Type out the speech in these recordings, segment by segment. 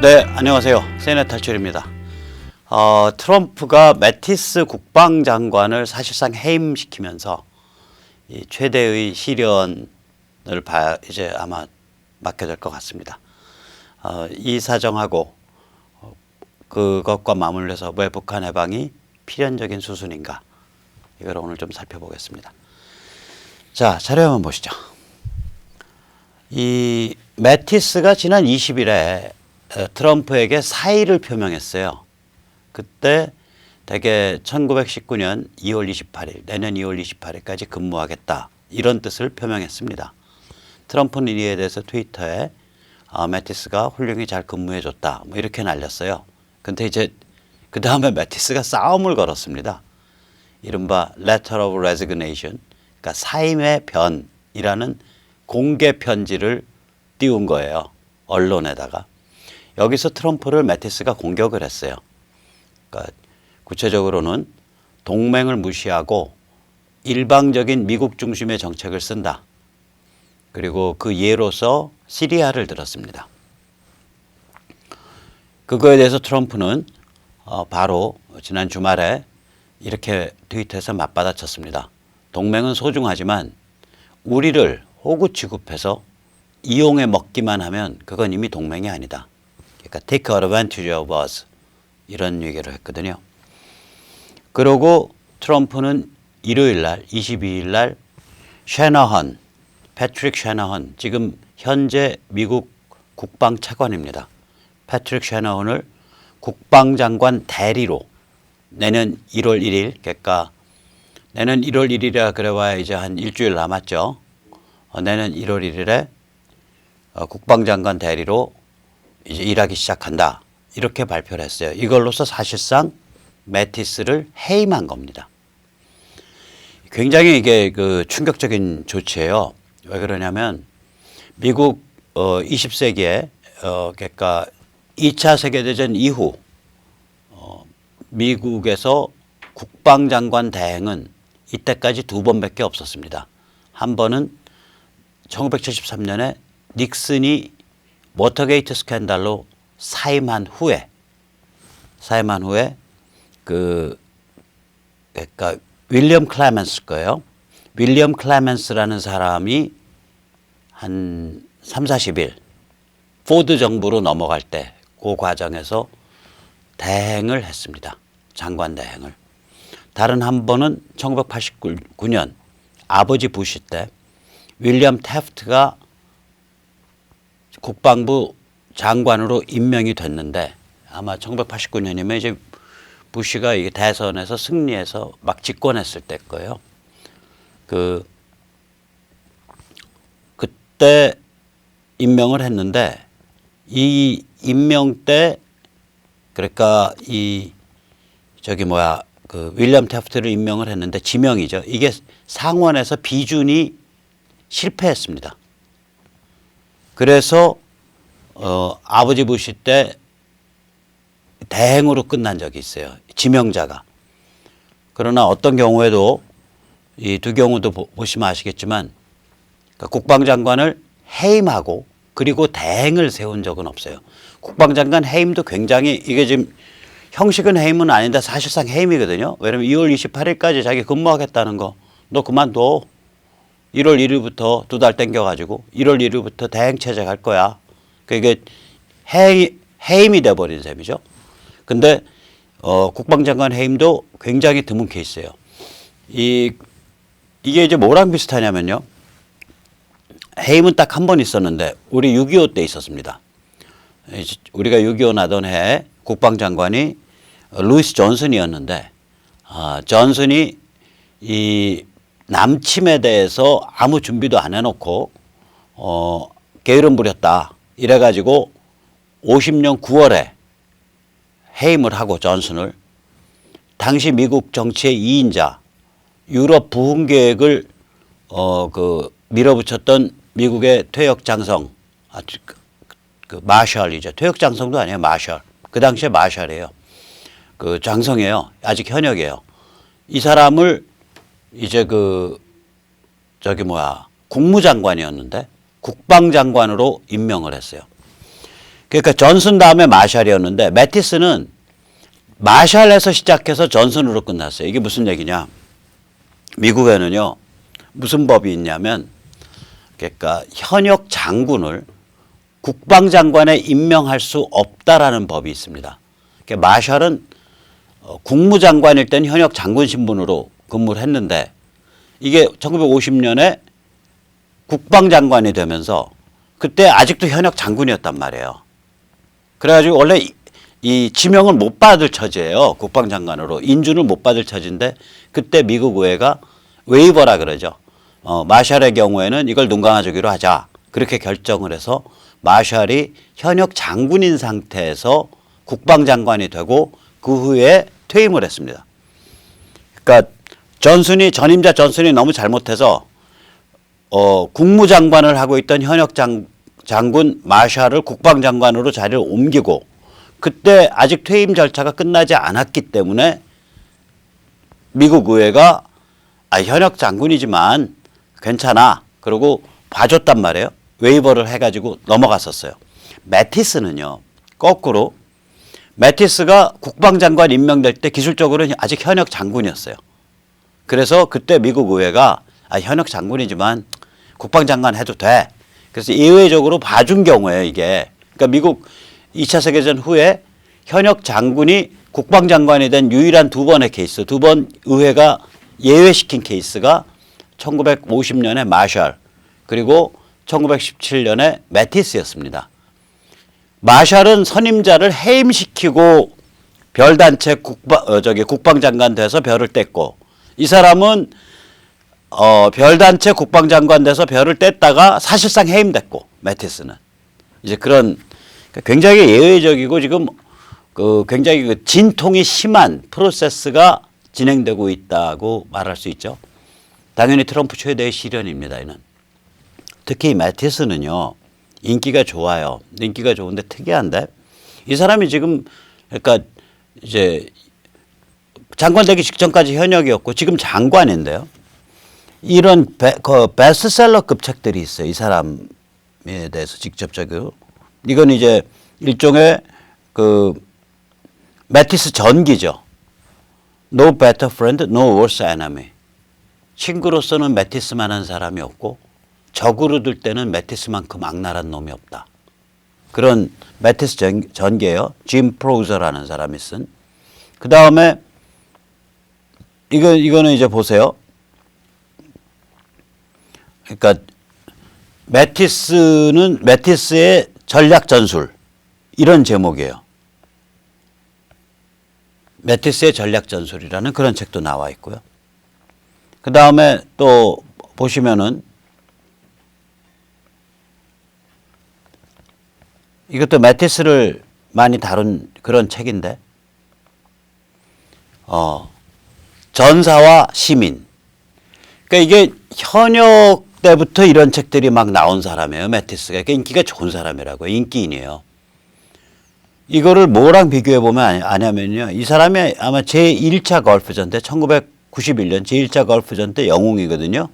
네, 안녕하세요. 세넷 탈출입니다. 트럼프가 매티스 국방장관을 사실상 해임시키면서 이 최대의 시련을 이제 아마 맡게 될 것 같습니다. 이 사정하고 그것과 맞물려서 왜 북한 해방이 필연적인 수순인가, 이걸 오늘 좀 살펴보겠습니다. 자, 자료 한번 보시죠. 이 매티스가 지난 20일에 트럼프에게 사의를 표명했어요. 그때 대개 1919년 2월 28일, 내년 2월 28일까지 근무하겠다, 이런 뜻을 표명했습니다. 트럼프는 이에 대해서 트위터에 매티스가 훌륭히 잘 근무해줬다, 뭐 이렇게 날렸어요. 근데 이제 그 다음에 매티스가 싸움을 걸었습니다. 이른바 Letter of Resignation, 그러니까 사임의 변이라는 공개 편지를 띄운 거예요, 언론에다가. 여기서 트럼프를 매티스가 공격을 했어요. 그러니까 구체적으로는 동맹을 무시하고 일방적인 미국 중심의 정책을 쓴다. 그리고 그 예로서 시리아를 들었습니다. 그거에 대해서 트럼프는 바로 지난 주말에 이렇게 트위터에서 맞받아쳤습니다. 동맹은 소중하지만 우리를 호구 취급해서 이용해 먹기만 하면 그건 이미 동맹이 아니다. 그러니까 take advantage of us, 이런 얘기를 했거든요. 그리고 트럼프는 일요일 날 22일 날 셔너헌, 패트릭 셔너헌, 지금 현재 미국 국방차관입니다. 패트릭 셔너헌을 국방장관 대리로 내년 1월 1일, 그러니까 내년 1월 1일이라 그래봐야 이제 한 일주일 남았죠. 내년 1월 1일에 국방장관 대리로 이제 일하기 시작한다, 이렇게 발표를 했어요. 이걸로서 사실상 매티스를 해임한 겁니다. 굉장히 이게 충격적인 조치예요. 왜 그러냐면 미국 20세기에 그러니까 2차 세계대전 이후 미국에서 국방장관 대행은 이때까지 두 번밖에 없었습니다. 한 번은 1973년에 닉슨이 워터게이트 스캔들로 사임한 후에 그러니까 윌리엄 클레멘스 거예요. 윌리엄 클레멘스라는 사람이 한 30-40일 포드 정부로 넘어갈 때 그 과정에서 대행을 했습니다. 장관 대행을. 다른 한 번은 1989년 아버지 부시 때 윌리엄 태프트가 국방부 장관으로 임명이 됐는데, 아마 1989년이면 이제 부시가 이게 대선에서 승리해서 막 집권했을 때 거예요. 그때 임명을 했는데, 이 임명 때 그러니까 윌리엄 태프트를 임명을 했는데, 지명이죠. 이게 상원에서 비준이 실패했습니다. 그래서 아버지 부시 때 대행으로 끝난 적이 있어요, 지명자가. 그러나 어떤 경우에도 이 두 경우도 보시면 아시겠지만, 그러니까 국방장관을 해임하고 그리고 대행을 세운 적은 없어요. 국방장관 해임도 굉장히, 이게 지금 형식은 해임은 아닌데 사실상 해임이거든요. 왜냐하면 2월 28일까지 자기 근무하겠다는 거, 너 그만둬. 1월 1일부터 2달 땡겨가지고 1월 1일부터 대행체제 갈 거야. 그게 해임이 돼버린 셈이죠. 근데 국방장관 해임도 굉장히 드문 케이스예요. 이게 이제 뭐랑 비슷하냐면요, 해임은 딱 한 번 있었는데 우리 6.25 때 있었습니다. 우리가 6.25 나던 해에 국방장관이 루이스 존슨이었는데, 존슨이 이 남침에 대해서 아무 준비도 안 해놓고 게으름 부렸다, 이래가지고 50년 9월에 해임을 하고, 존슨을 당시 미국 정치의 2인자, 유럽 부흥 계획을 밀어붙였던 미국의 퇴역장성, 마셜이죠. 퇴역장성도 아니에요, 마셜. 그 당시에 마셜이에요. 장성이에요. 아직 현역이에요. 이 사람을 이제 국무장관이었는데 국방장관으로 임명을 했어요. 그러니까 존슨 다음에 마샬이었는데 매티스는 마샬에서 시작해서 존슨으로 끝났어요. 이게 무슨 얘기냐? 미국에는요 무슨 법이 있냐면 그러니까 현역 장군을 국방장관에 임명할 수 없다라는 법이 있습니다. 그러니까 마샬은 국무장관일 때는 현역 장군 신분으로 근무를 했는데 이게 1950년에 국방장관이 되면서 그때 아직도 현역 장군이었단 말이에요. 그래가지고 원래 이 지명을 못 받을 처지예요. 국방장관으로 인준을 못 받을 처지인데 그때 미국 의회가 웨이버라 그러죠. 마샬의 경우에는 이걸 눈 감아주기로 하자. 그렇게 결정을 해서 마샬이 현역 장군인 상태에서 국방장관이 되고 그 후에 퇴임을 했습니다. 그러니까 전임자 존슨이 너무 잘못해서 국무장관을 하고 있던 현역 장군 마샬을 국방장관으로 자리를 옮기고 그때 아직 퇴임 절차가 끝나지 않았기 때문에 미국 의회가 현역 장군이지만 괜찮아. 그러고 봐줬단 말이에요. 웨이버를 해가지고 넘어갔었어요. 매티스는요. 거꾸로 매티스가 국방장관 임명될 때 기술적으로는 아직 현역 장군이었어요. 그래서 그때 미국 의회가 현역 장군이지만 국방장관 해도 돼. 그래서 예외적으로 봐준 경우에요. 이게. 그러니까 미국 2차 세계대전 후에 현역 장군이 국방장관이 된 유일한 두 번의 케이스, 두 번 의회가 예외시킨 케이스가 1950년에 마샬 그리고 1917년에 매티스였습니다. 마샬은 선임자를 해임시키고 별단체 국방장관 돼서 별을 뗐고 이 사람은 별단체 국방장관 돼서 별을 뗐다가 사실상 해임됐고 매티스는 이제 그런 굉장히 예외적이고 지금 굉장히 진통이 심한 프로세스가 진행되고 있다고 말할 수 있죠. 당연히 트럼프 최대의 시련입니다. 이는 특히 매티스는요 인기가 좋아요. 인기가 좋은데 특이한데 이 사람이 지금 그러니까 이제 장관 되기 직전까지 현역이었고 지금 장관인데요. 이런 베스트셀러급 책들이 있어요. 이 사람에 대해서 직접적으로. 이건 이제 일종의 매티스 전기죠. No better friend, no worse enemy. 친구로서는 매티스만한 사람이 없고 적으로 들 때는 매티스만큼 악랄한 놈이 없다. 그런 매티스 전개예요. 짐 프로저라는 사람이 쓴. 그 다음에 이거는 이제 보세요. 그러니까 매티스의 전략 전술 이런 제목이에요. 매티스의 전략 전술이라는 그런 책도 나와 있고요. 그 다음에 또 보시면은 이것도 매티스를 많이 다룬 그런 책인데 전사와 시민. 그러니까 이게 현역 때부터 이런 책들이 막 나온 사람이에요. 매티스가. 그러니까 인기가 좋은 사람이라고요. 인기인이에요. 이거를 뭐랑 비교해 보면 아냐면요. 이 사람이 아마 제1차 걸프전 때 1991년 제1차 걸프전 때 영웅이거든요.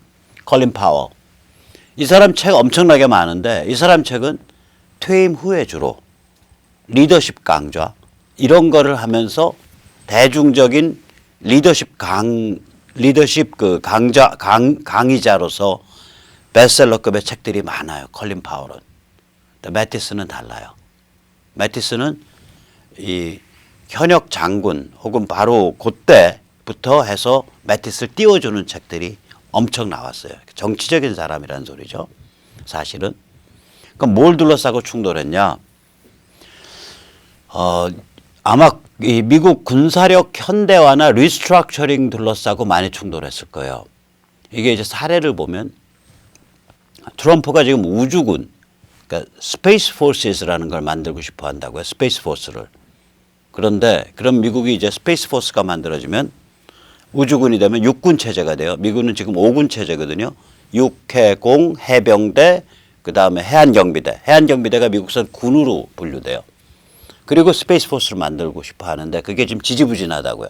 컬린 파워. 이 사람 책 엄청나게 많은데 이 사람 책은 퇴임 후에 주로 리더십 강좌 이런 거를 하면서 대중적인 리더십 강의자로서 베스트셀러급의 책들이 많아요. 컬린 파월은. 매티스는 달라요. 매티스는 이 현역 장군 혹은 바로 그때부터 해서 매티스를 띄워주는 책들이 엄청 나왔어요. 정치적인 사람이라는 소리죠. 사실은. 그럼 뭘 둘러싸고 충돌했냐? 아마 이 미국 군사력 현대화나 리스트럭처링 둘러싸고 많이 충돌했을 거예요. 이게 이제 사례를 보면 트럼프가 지금 우주군, 그러니까 스페이스 포스라는 걸 만들고 싶어 한다고요. 스페이스 포스를. 그런데 그럼 미국이 이제 스페이스 포스가 만들어지면 우주군이 되면 육군 체제가 돼요. 미국은 지금 5군 체제거든요. 육해공 해병대 그다음에 해안경비대. 해안경비대가 미국선 군으로 분류돼요. 그리고 스페이스 포스를 만들고 싶어 하는데 그게 지금 지지부진하다고요.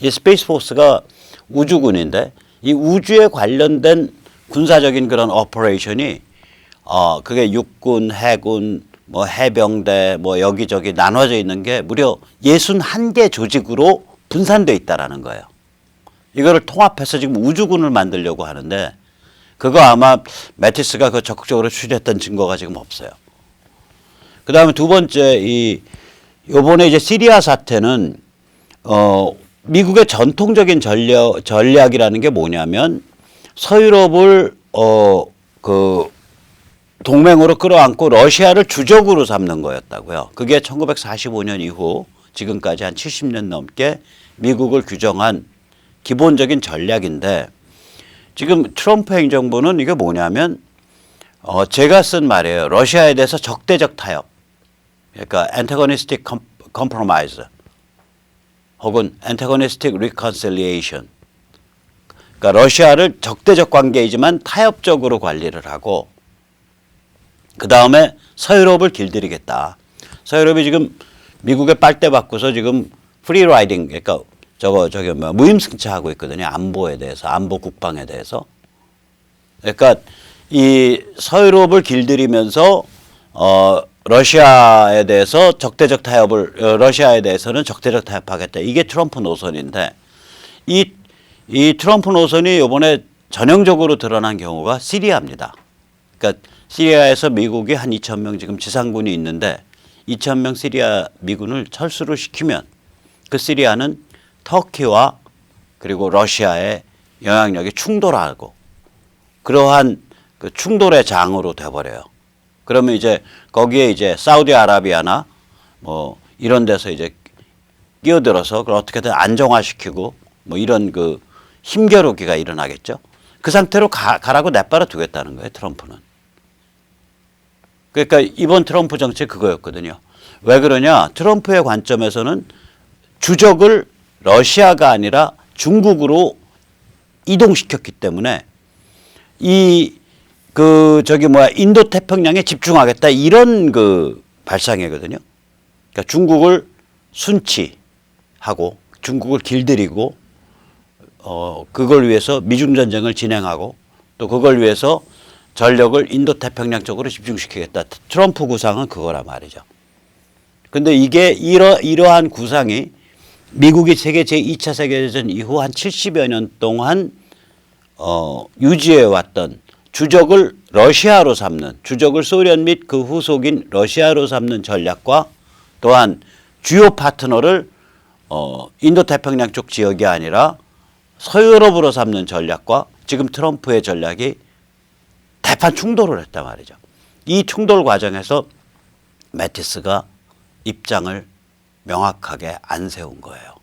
이 스페이스 포스가 우주군인데 이 우주에 관련된 군사적인 그런 오퍼레이션이 그게 육군, 해군, 뭐 해병대 뭐 여기저기 나눠져 있는 게 무려 61개 조직으로 분산돼 있다라는 거예요. 이거를 통합해서 지금 우주군을 만들려고 하는데 그거 아마 매티스가 그 적극적으로 추진했던 증거가 지금 없어요. 그 다음에 두 번째 요번에 이제 시리아 사태는 미국의 전통적인 전략이라는 게 뭐냐면 서유럽을 그 동맹으로 끌어안고 러시아를 주적으로 삼는 거였다고요. 그게 1945년 이후 지금까지 한 70년 넘게 미국을 규정한 기본적인 전략인데 지금 트럼프 행정부는 이게 뭐냐면 제가 쓴 말이에요. 러시아에 대해서 적대적 타협. 그러니까 antagonistic compromise 혹은 antagonistic reconciliation. 그러니까 러시아를 적대적 관계이지만 타협적으로 관리를 하고 그 다음에 서유럽을 길들이겠다. 서유럽이 지금 미국의 빨대 받고서 지금 프리라이딩 그러니까 무임승차하고 있거든요. 안보에 대해서, 안보 국방에 대해서. 그러니까 이 서유럽을 길들이면서 러시아에 대해서 적대적 타협을 러시아에 대해서는 적대적 타협하겠다. 이게 트럼프 노선인데 이 트럼프 노선이 이번에 전형적으로 드러난 경우가 시리아입니다. 그러니까 시리아에서 미국이 한 2,000명 지금 지상군이 있는데 2,000명 시리아 미군을 철수를 시키면 그 시리아는 터키와 그리고 러시아의 영향력이 충돌하고 그러한 그 충돌의 장으로 돼버려요. 그러면 이제 거기에 이제 사우디아라비아나 뭐 이런 데서 이제 끼어들어서 그걸 어떻게든 안정화시키고 뭐 이런 그 힘겨루기가 일어나겠죠. 그 상태로 가라고 내버려 두겠다는 거예요, 트럼프는. 그러니까 이번 트럼프 정책 그거였거든요. 왜 그러냐? 트럼프의 관점에서는 주적을 러시아가 아니라 중국으로 이동시켰기 때문에 인도 태평양에 집중하겠다 이런 그 발상이거든요. 그러니까 중국을 순치하고 중국을 길들이고 그걸 위해서 미중 전쟁을 진행하고 또 그걸 위해서 전력을 인도 태평양 쪽으로 집중시키겠다. 트럼프 구상은 그거란 말이죠. 근데 이게 이러한 구상이 미국이 세계 제2차 세계대전 이후 한 70여 년 동안 유지해 왔던 주적을 러시아로 삼는 주적을 소련 및 그 후속인 러시아로 삼는 전략과 또한 주요 파트너를 인도태평양 쪽 지역이 아니라 서유럽으로 삼는 전략과 지금 트럼프의 전략이 대판 충돌을 했단 말이죠. 이 충돌 과정에서 매티스가 입장을 명확하게 안 세운 거예요.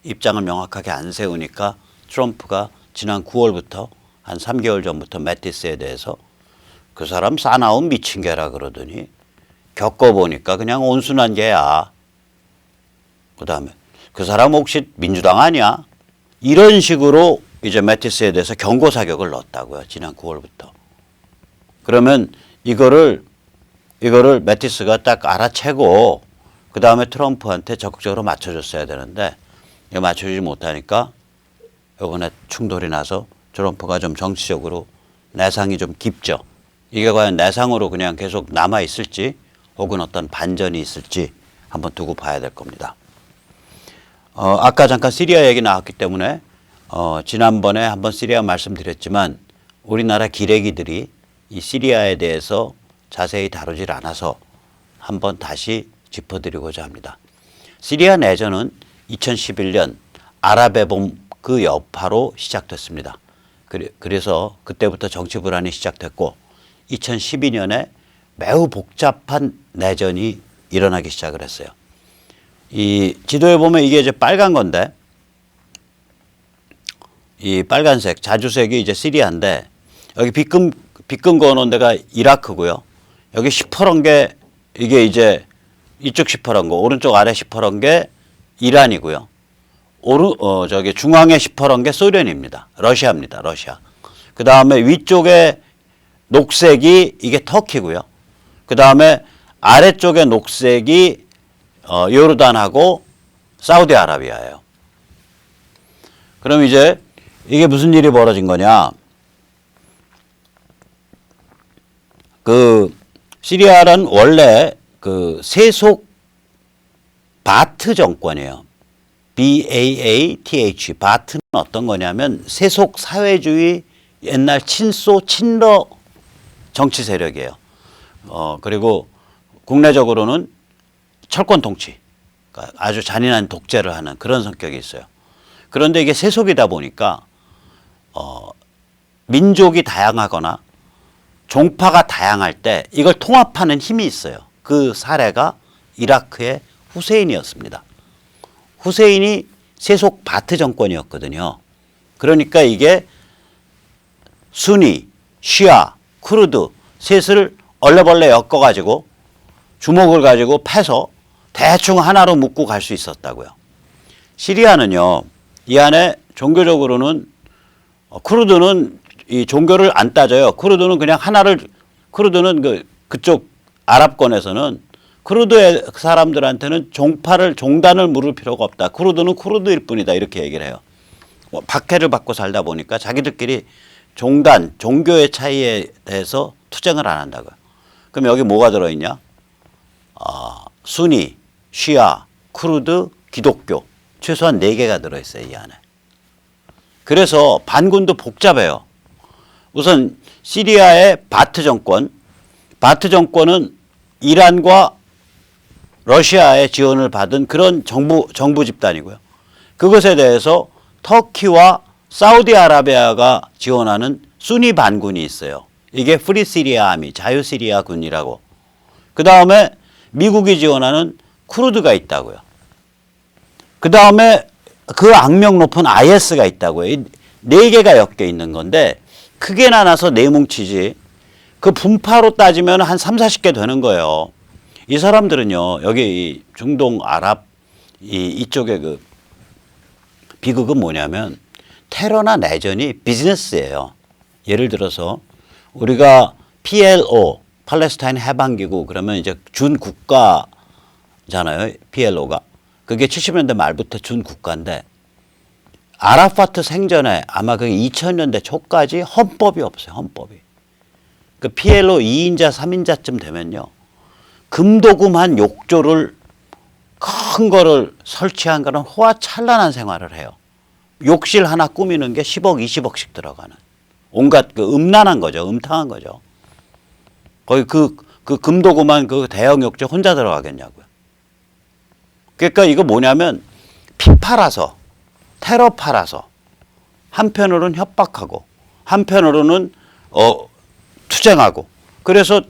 입장을 명확하게 안 세우니까 트럼프가 지난 9월부터 한 3개월 전부터 매티스에 대해서 그 사람 싸나운 미친 개라 그러더니 겪어보니까 그냥 온순한 개야. 그 다음에 그 사람 혹시 민주당 아니야? 이런 식으로 이제 매티스에 대해서 경고 사격을 넣었다고요. 지난 9월부터. 그러면 이거를 매티스가 딱 알아채고 그 다음에 트럼프한테 적극적으로 맞춰줬어야 되는데 이거 맞춰주지 못하니까 이번에 충돌이 나서 트럼프가 좀 정치적으로 내상이 좀 깊죠. 이게 과연 내상으로 그냥 계속 남아있을지 혹은 어떤 반전이 있을지 한번 두고 봐야 될 겁니다. 아까 잠깐 시리아 얘기 나왔기 때문에 지난번에 한번 시리아 말씀드렸지만 우리나라 기레기들이 이 시리아에 대해서 자세히 다루질 않아서 한번 다시 짚어드리고자 합니다. 시리아 내전은 2011년 아랍의 봄 그 여파로 시작됐습니다. 그래서 그때부터 정치 불안이 시작됐고 2012년에 매우 복잡한 내전이 일어나기 시작을 했어요. 이 지도에 보면 이게 이제 빨간 건데 이 빨간색 자주색이 이제 시리아인데 여기 빗금 그어놓은 데가 이라크고요. 여기 시퍼런 게 이게 이제 이쪽 시퍼런 거 오른쪽 아래 시퍼런 게 이란이고요. 저기 중앙에 시퍼런 게 소련입니다. 러시아입니다. 러시아. 그 다음에 위쪽에 녹색이 이게 터키고요. 그 다음에 아래쪽에 녹색이 요르단하고 사우디아라비아예요. 그럼 이제 이게 무슨 일이 벌어진 거냐? 그 시리아는 원래 그 세속 바트 정권이에요. BAATH. 바트는 어떤 거냐면 세속 사회주의 옛날 친소 친러 정치 세력이에요. 그리고 국내적으로는 철권 통치, 그러니까 아주 잔인한 독재를 하는 그런 성격이 있어요. 그런데 이게 세속이다 보니까 민족이 다양하거나 종파가 다양할 때 이걸 통합하는 힘이 있어요. 그 사례가 이라크의 후세인이었습니다. 후세인이 세속 바트 정권이었거든요. 그러니까 이게 수니, 시아, 쿠르드 셋을 얼레벌레 엮어가지고 주먹을 가지고 패서 대충 하나로 묶고 갈 수 있었다고요. 시리아는요, 이 안에 종교적으로는 쿠르드는 이 종교를 안 따져요. 쿠르드는 그냥 하나를, 쿠르드는 그쪽 아랍권에서는 쿠르드의 사람들한테는 종단을 물을 필요가 없다. 쿠르드는 쿠르드일 뿐이다. 이렇게 얘기를 해요. 박해를 받고 살다 보니까 자기들끼리 종교의 차이에 대해서 투쟁을 안 한다고요. 그럼 여기 뭐가 들어있냐? 수니, 시아, 쿠르드, 기독교. 최소한 4개가 들어있어요. 이 안에. 그래서 반군도 복잡해요. 우선 시리아의 바트 정권은 이란과 러시아의 지원을 받은 그런 정부 집단이고요. 그것에 대해서 터키와 사우디아라비아가 지원하는 수니 반군이 있어요. 이게 프리 시리아 아미, 자유 시리아 군이라고. 그 다음에 미국이 지원하는 쿠르드가 있다고요. 그 다음에 그 악명 높은 IS가 있다고요. 4개가 엮여 있는 건데 크게 나눠서 뭉치지 그 분파로 따지면 한 3, 40개 되는 거예요. 이 사람들은요, 여기 중동 아랍 이쪽에 그 비극은 뭐냐면 테러나 내전이 비즈니스예요. 예를 들어서 우리가 PLO, 팔레스타인 해방기구 그러면 이제 준국가잖아요. PLO가. 그게 70년대 말부터 준국가인데 아라파트 생전에 아마 그게 2000년대 초까지 헌법이 없어요. 헌법이. 그 PLO 2인자, 3인자쯤 되면요. 금도금한 욕조를 큰 거를 설치한 거는 호화찬란한 생활을 해요. 욕실 하나 꾸미는 게 10억, 20억씩 들어가는. 온갖 그 음란한 거죠. 음탕한 거죠. 거기 그 금도금한 그 대형 욕조 혼자 들어가겠냐고요. 그러니까 이거 뭐냐면 피 팔아서 테러 팔아서 한편으로는 협박하고 한편으로는 투쟁하고 그래서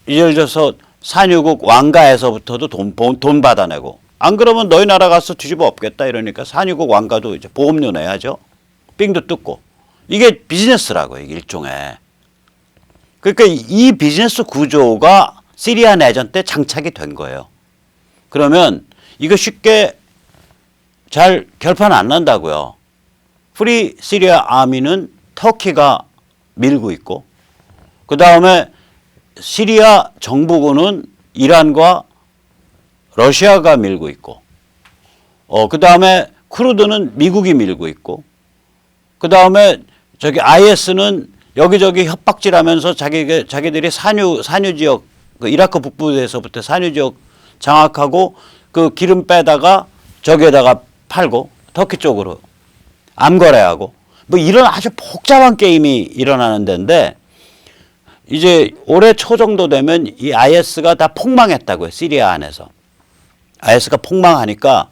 예를 들어서 산유국 왕가에서부터도 돈 받아내고 안 그러면 너희 나라 가서 뒤집어 엎겠다 이러니까 산유국 왕가도 이제 보험료 내야죠. 삥도 뜯고 이게 비즈니스라고요. 이게 일종의. 그러니까 이 비즈니스 구조가 시리아 내전 때 장착이 된 거예요. 그러면 이거 쉽게 잘 결판 안 난다고요. 프리 시리아 아미는 터키가 밀고 있고 그 다음에 시리아 정부군은 이란과 러시아가 밀고 있고 그 다음에 쿠르드는 미국이 밀고 있고 그 다음에 저기 IS는 여기저기 협박질하면서 자기들이 산유 지역 그 이라크 북부에서부터 산유 지역 장악하고 그 기름 빼다가 저기에다가 팔고 터키 쪽으로 암거래하고 뭐 이런 아주 복잡한 게임이 일어나는 데인데 이제 올해 초 정도 되면 이 IS가 다 폭망했다고요. 시리아 안에서. IS가 폭망하니까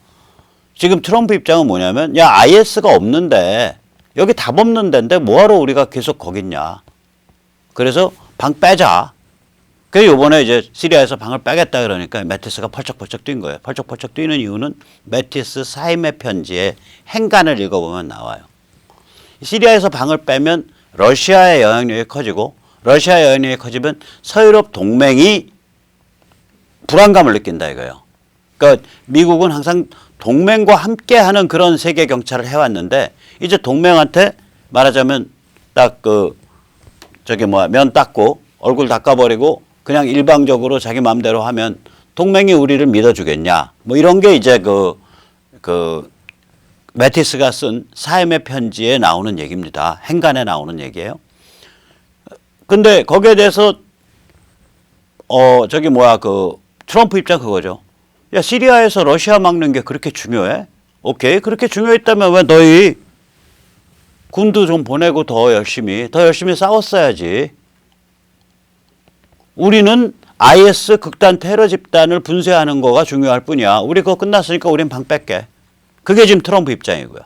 지금 트럼프 입장은 뭐냐면 야 IS가 없는데 여기 답 없는 데인데 뭐하러 우리가 계속 거기 있냐. 그래서 방 빼자. 그래서 요번에 이제 시리아에서 방을 빼겠다 그러니까 매티스가 펄쩍펄쩍 뛴 거예요. 펄쩍펄쩍 뛰는 이유는 매티스 사임의 편지에 행간을 읽어보면 나와요. 시리아에서 방을 빼면 러시아의 영향력이 커지고 러시아의 영향력이 커지면 서유럽 동맹이 불안감을 느낀다 이거예요. 그러니까 미국은 항상 동맹과 함께하는 그런 세계 경찰을 해왔는데 이제 동맹한테 말하자면 딱 면 닦고 얼굴 닦아버리고 그냥 일방적으로 자기 마음대로 하면 동맹이 우리를 믿어주겠냐. 뭐 이런 게 이제 매티스가 쓴 사임의 편지에 나오는 얘기입니다. 행간에 나오는 얘기예요. 근데 거기에 대해서 저기 뭐야 그 트럼프 입장 그거죠. 야, 시리아에서 러시아 막는 게 그렇게 중요해? 오케이, 그렇게 중요했다면 왜 너희 군도 좀 보내고 더 열심히 싸웠어야지. 우리는 IS 극단 테러 집단을 분쇄하는 거가 중요할 뿐이야. 우리 그거 끝났으니까 우린 방 뺄게. 그게 지금 트럼프 입장이고요.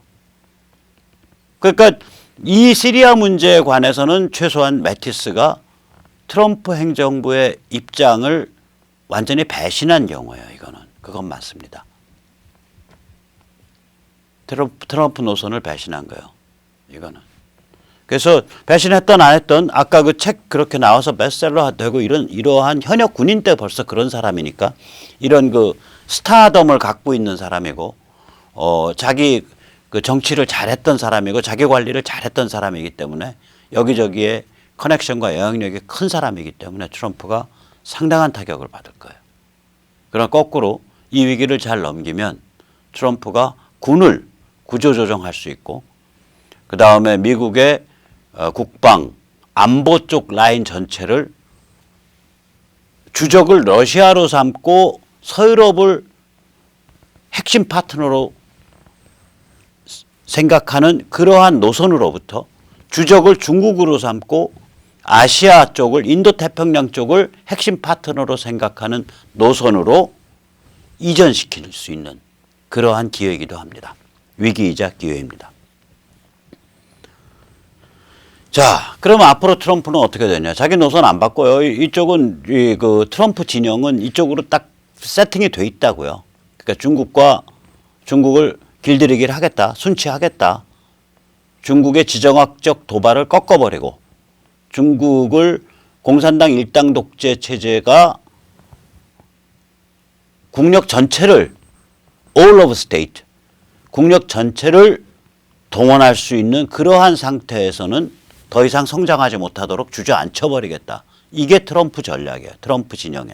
그러니까 이 시리아 문제에 관해서는 최소한 매티스가 트럼프 행정부의 입장을 완전히 배신한 경우예요. 이거는. 그건 맞습니다. 트럼프 노선을 배신한 거예요. 이거는. 그래서 배신했던 안 했던 아까 그 책 그렇게 나와서 베스트셀러 되고 이러한 현역 군인 때 벌써 그런 사람이니까 이런 그 스타덤을 갖고 있는 사람이고 자기 그 정치를 잘했던 사람이고 자기 관리를 잘했던 사람이기 때문에 여기저기에 커넥션과 영향력이 큰 사람이기 때문에 트럼프가 상당한 타격을 받을 거예요. 그러나 거꾸로 이 위기를 잘 넘기면 트럼프가 군을 구조조정할 수 있고 그 다음에 미국의 국방, 안보 쪽 라인 전체를 주적을 러시아로 삼고 서유럽을 핵심 파트너로 생각하는 그러한 노선으로부터 주적을 중국으로 삼고 아시아 쪽을 인도태평양 쪽을 핵심 파트너로 생각하는 노선으로 이전시킬 수 있는 그러한 기회이기도 합니다. 위기이자 기회입니다. 자, 그러면 앞으로 트럼프는 어떻게 되냐? 자기 노선 안 바꿔요. 이쪽은 그 트럼프 진영은 이쪽으로 딱 세팅이 돼 있다고요. 그러니까 중국을 길들이기를 하겠다. 순치하겠다. 중국의 지정학적 도발을 꺾어버리고 중국을 공산당 일당 독재 체제가 국력 전체를 all of state, 국력 전체를 동원할 수 있는 그러한 상태에서는 더 이상 성장하지 못하도록 주저앉혀버리겠다. 이게 트럼프 전략이에요. 트럼프 진영에.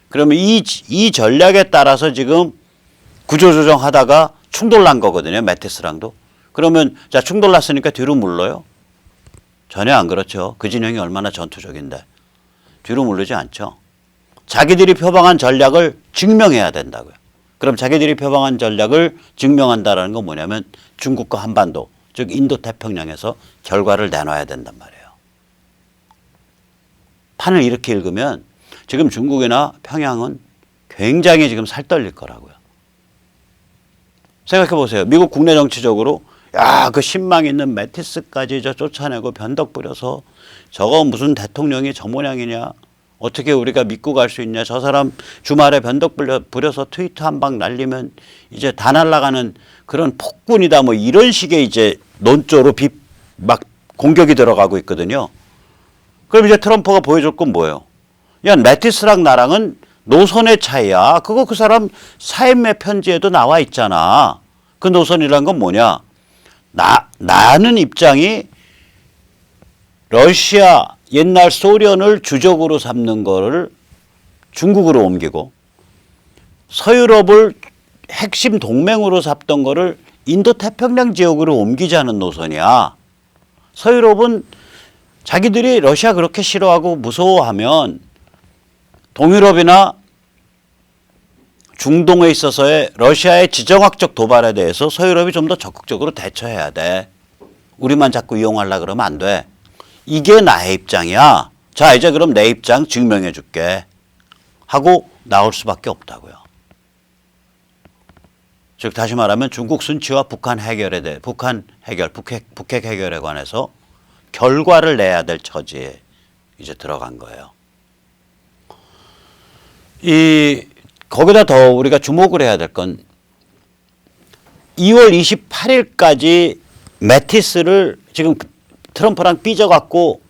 그러면 이 전략에 따라서 지금 구조조정하다가 충돌 난 거거든요. 매티스랑도. 그러면 자 충돌 났으니까 뒤로 물러요? 전혀 안 그렇죠. 그 진영이 얼마나 전투적인데. 뒤로 물르지 않죠. 자기들이 표방한 전략을 증명해야 된다고요. 그럼 자기들이 표방한 전략을 증명한다는 건 뭐냐면 중국과 한반도, 즉 인도태평양에서 결과를 내놔야 된단 말이에요. 판을 이렇게 읽으면 지금 중국이나 평양은 굉장히 지금 살떨릴 거라고요. 생각해 보세요. 미국 국내 정치적으로 야, 그 신망 있는 매티스까지 쫓아내고 변덕 부려서 저거 무슨 대통령이 저 모양이냐. 어떻게 우리가 믿고 갈 수 있냐. 저 사람 주말에 변덕 부려서 트위터 한 방 날리면 이제 다 날아가는 그런 폭군이다. 뭐 이런 식의 이제 논조로 막 공격이 들어가고 있거든요. 그럼 이제 트럼프가 보여줄 건 뭐예요? 야, 매티스랑 나랑은 노선의 차이야. 그거 그 사람 사임의 편지에도 나와 있잖아. 그 노선이란 건 뭐냐? 나는 입장이 러시아 옛날 소련을 주적으로 삼는 거를 중국으로 옮기고 서유럽을 핵심 동맹으로 삼던 거를 인도태평양 지역으로 옮기자는 노선이야. 서유럽은 자기들이 러시아 그렇게 싫어하고 무서워하면 동유럽이나 중동에 있어서의 러시아의 지정학적 도발에 대해서 서유럽이 좀 더 적극적으로 대처해야 돼. 우리만 자꾸 이용하려고 그러면 안 돼. 이게 나의 입장이야. 자, 이제 그럼 내 입장 증명해 줄게. 하고 나올 수밖에 없다고요. 즉 다시 말하면 중국 순치와 북한 해결, 북핵 해결에 관해서 결과를 내야 될 처지에 이제 들어간 거예요. 거기다 더 우리가 주목을 해야 될 건 2월 28일까지 매티스를 지금 트럼프랑 삐져갖고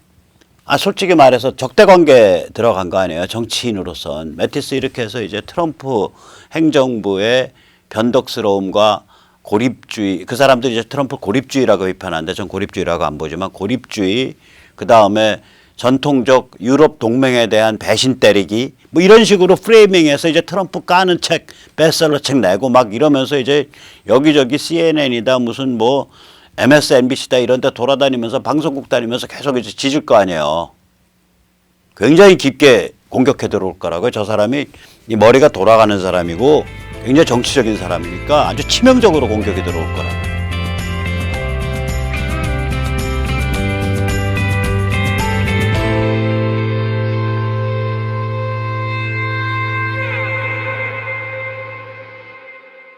솔직히 말해서 적대관계 들어간 거 아니에요. 정치인으로선. 매티스 이렇게 해서 이제 트럼프 행정부의 변덕스러움과 고립주의, 그 사람들이 이제 트럼프 고립주의라고 비판하는데 전 고립주의라고 안 보지만 고립주의, 그 다음에 전통적 유럽 동맹에 대한 배신 때리기 뭐 이런 식으로 프레이밍해서 이제 트럼프 까는 책, 베스트셀러 책 내고 막 이러면서 이제 여기저기 CNN이다 무슨 뭐 MSNBC다 이런 데 돌아다니면서 방송국 다니면서 계속 이제 짖을 거 아니에요. 굉장히 깊게 공격해 들어올 거라고요. 저 사람이 이 머리가 돌아가는 사람이고 굉장히 정치적인 사람이니까 아주 치명적으로 공격해 들어올 거라고.